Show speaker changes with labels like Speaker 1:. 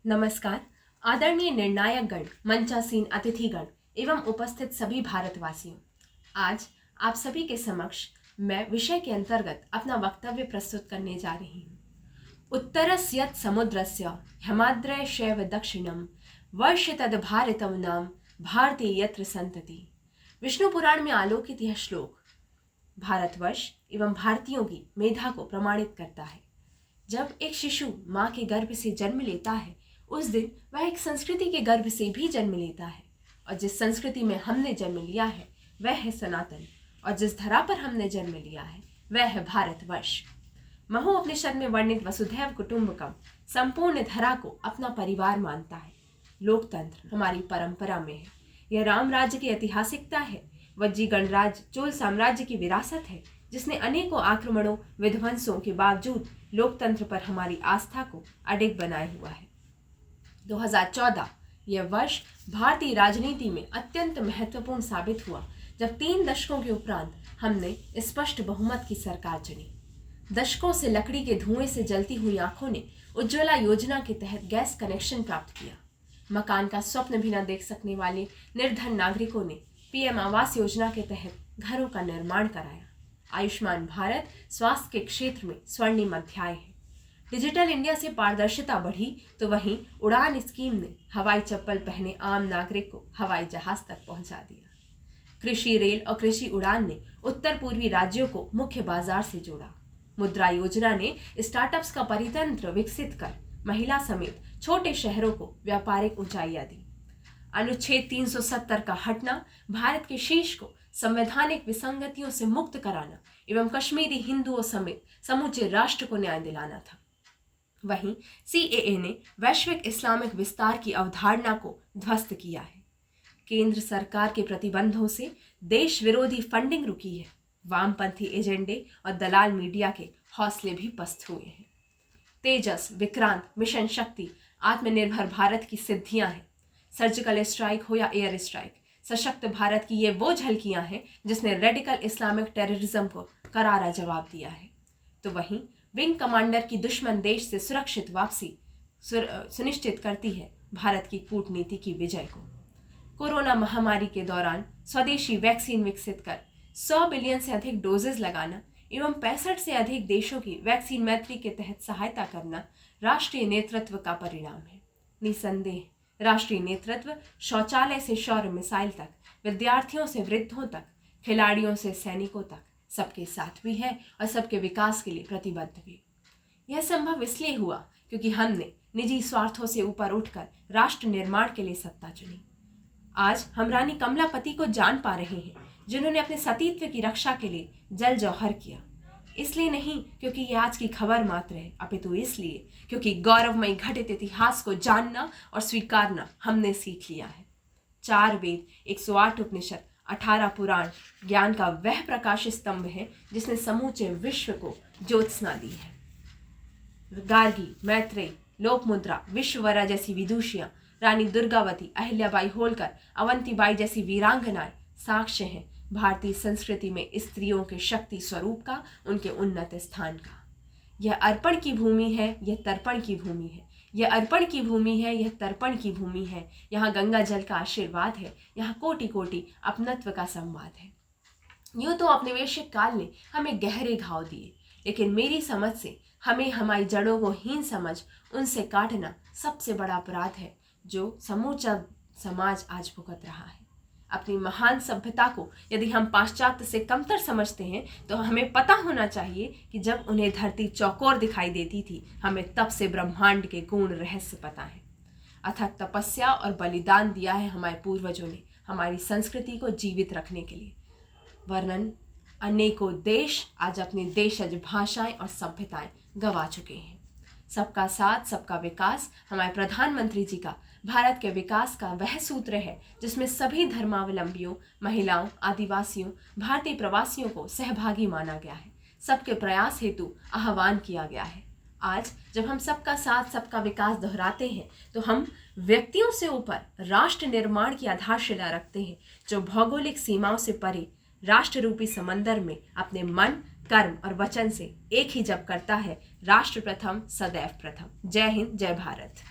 Speaker 1: नमस्कार। आदरणीय निर्णायकगण, मंचासीन अतिथिगण एवं उपस्थित सभी भारतवासियों, आज आप सभी के समक्ष मैं विषय के अंतर्गत अपना वक्तव्य प्रस्तुत करने जा रही हूँ। उत्तरस्य यत् समुद्रस्य हिमाद्रयश्चैव दक्षिणं वर्षितद भारतं नाम भारती यत्र संतति। विष्णु पुराण में आलोकित यह श्लोक भारतवर्ष एवं भारतीयों की मेधा को प्रमाणित करता है। जब एक शिशु माँ के गर्भ से जन्म लेता है, उस दिन वह एक संस्कृति के गर्भ से भी जन्म लेता है, और जिस संस्कृति में हमने जन्म लिया है वह है सनातन, और जिस धरा पर हमने जन्म लिया है वह है भारतवर्ष। महोपनिषद में वर्णित वसुधैव कुटुंबकम संपूर्ण धरा को अपना परिवार मानता है। लोकतंत्र हमारी परंपरा में है। यह राम राज्य की ऐतिहासिकता है। वज्जी गणराज्य चोल साम्राज्य की विरासत है, जिसने अनेकों आक्रमणों विध्वंसों के बावजूद लोकतंत्र पर हमारी आस्था को अडिग बनाए हुआ है। 2014 यह वर्ष भारतीय राजनीति में अत्यंत महत्वपूर्ण साबित हुआ, जब 3 दशकों के उपरांत हमने स्पष्ट बहुमत की सरकार चुनी। दशकों से लकड़ी के धुएं से जलती हुई आंखों ने उज्ज्वला योजना के तहत गैस कनेक्शन प्राप्त किया। मकान का स्वप्न भी न देख सकने वाले निर्धन नागरिकों ने पीएम आवास योजना के तहत घरों का निर्माण कराया। आयुष्मान भारत स्वास्थ्य के क्षेत्र में स्वर्णिम अध्याय है। डिजिटल इंडिया से पारदर्शिता बढ़ी, तो वहीं उड़ान स्कीम ने हवाई चप्पल पहने आम नागरिक को हवाई जहाज तक पहुंचा दिया। कृषि रेल और कृषि उड़ान ने उत्तर पूर्वी राज्यों को मुख्य बाजार से जोड़ा। मुद्रा योजना ने स्टार्टअप्स का परितंत्र विकसित कर महिला समेत छोटे शहरों को व्यापारिक ऊंचाइयां दी। अनुच्छेद 370 का हटना भारत के शीर्ष को संवैधानिक विसंगतियों से मुक्त कराना एवं कश्मीरी हिंदुओं समेत समूचे राष्ट्र को न्याय दिलाना था। वहीं सीएए ने वैश्विक इस्लामिक विस्तार की अवधारणा को ध्वस्त किया है। केंद्र सरकार के प्रतिबंधों से देश विरोधी फंडिंग रुकी है। वामपंथी एजेंडे और दलाल मीडिया के हौसले भी पस्त हुए हैं। तेजस, विक्रांत, मिशन शक्ति आत्मनिर्भर भारत की सिद्धियां हैं। सर्जिकल स्ट्राइक हो या एयर स्ट्राइक, सशक्त भारत की ये वो झलकियां हैं जिसने रेडिकल इस्लामिक टेररिज्म को करारा जवाब दिया है। तो वहीं विंग कमांडर की दुश्मन देश से सुरक्षित वापसी सुनिश्चित करती है भारत की कूटनीति की विजय को। कोरोना महामारी के दौरान स्वदेशी वैक्सीन विकसित कर 100 बिलियन से अधिक डोजेज लगाना एवं 65 से अधिक देशों की वैक्सीन मैत्री के तहत सहायता करना राष्ट्रीय नेतृत्व का परिणाम है। निसंदेह राष्ट्रीय नेतृत्व शौचालय से शौर्य मिसाइल तक, विद्यार्थियों से वृद्धों तक, खिलाड़ियों से सैनिकों तक सबके साथ भी है और सबके विकास के लिए प्रतिबद्ध भी। यह संभव इसलिए हुआ क्योंकि हमने निजी स्वार्थों से ऊपर उठकर राष्ट्र निर्माण के लिए सत्ता चुनी। आज हम रानी कमलापति को जान पा रहे हैं, जिन्होंने अपने सतीत्व की रक्षा के लिए जल जौहर किया। इसलिए नहीं क्योंकि ये आज की खबर मात्र है, अपितु इसलिए क्योंकि गौरवमयी घटित इतिहास को जानना और स्वीकारना हमने सीख लिया है। 4 वेद, 108 उपनिषद, 18 पुराण ज्ञान का वह प्रकाश स्तंभ है जिसने समूचे विश्व को ज्योत्सना दी है। गार्गी, मैत्रेयी, लोकमुद्रा, विश्ववरा जैसी विदुषियां, रानी दुर्गावती, अहिल्याबाई होलकर, अवंतीबाई जैसी वीरांगनाएं साक्ष्य हैं भारतीय संस्कृति में स्त्रियों के शक्ति स्वरूप का, उनके उन्नत स्थान का। यह अर्पण की भूमि है, यह तर्पण की भूमि है। यह अर्पण की भूमि है, यह तर्पण की भूमि है। यहाँ गंगा जल का आशीर्वाद है, यहाँ कोटि कोटि अपनत्व का संवाद है। यूं तो औपनिवेशिक काल ने हमें गहरे घाव दिए, लेकिन मेरी समझ से हमें हमारी जड़ों को हीन समझ उनसे काटना सबसे बड़ा अपराध है जो समूचा समाज आज भुगत रहा है। अपनी महान सभ्यता को यदि हम पाश्चात्य से कमतर समझते हैं, तो हमें पता होना चाहिए कि जब उन्हें धरती चौकोर दिखाई देती थी, हमें तब से ब्रह्मांड के गूढ़ रहस्य पता है। अथक तपस्या और बलिदान दिया है हमारे पूर्वजों ने हमारी संस्कृति को जीवित रखने के लिए। वर्णन अनेकों देश आज अपनी देशज भाषाएं और सभ्यताएं गंवा चुके हैं। सबका साथ सबका विकास हमारे प्रधानमंत्री जी का भारत के विकास का वह सूत्र है जिसमें सभी धर्मावलंबियों, महिलाओं, आदिवासियों, भारतीय प्रवासियों को सहभागी माना गया है। सबके प्रयास हेतु आह्वान किया गया है। आज जब हम सबका साथ सबका विकास दोहराते हैं, तो हम व्यक्तियों से ऊपर राष्ट्र निर्माण की आधारशिला रखते हैं, जो भौगोलिक सीमाओं से परे राष्ट्र रूपी समंदर में अपने मन, कर्म और वचन से एक ही जप करता है, राष्ट्र प्रथम सदैव प्रथम। जय हिंद, जय भारत।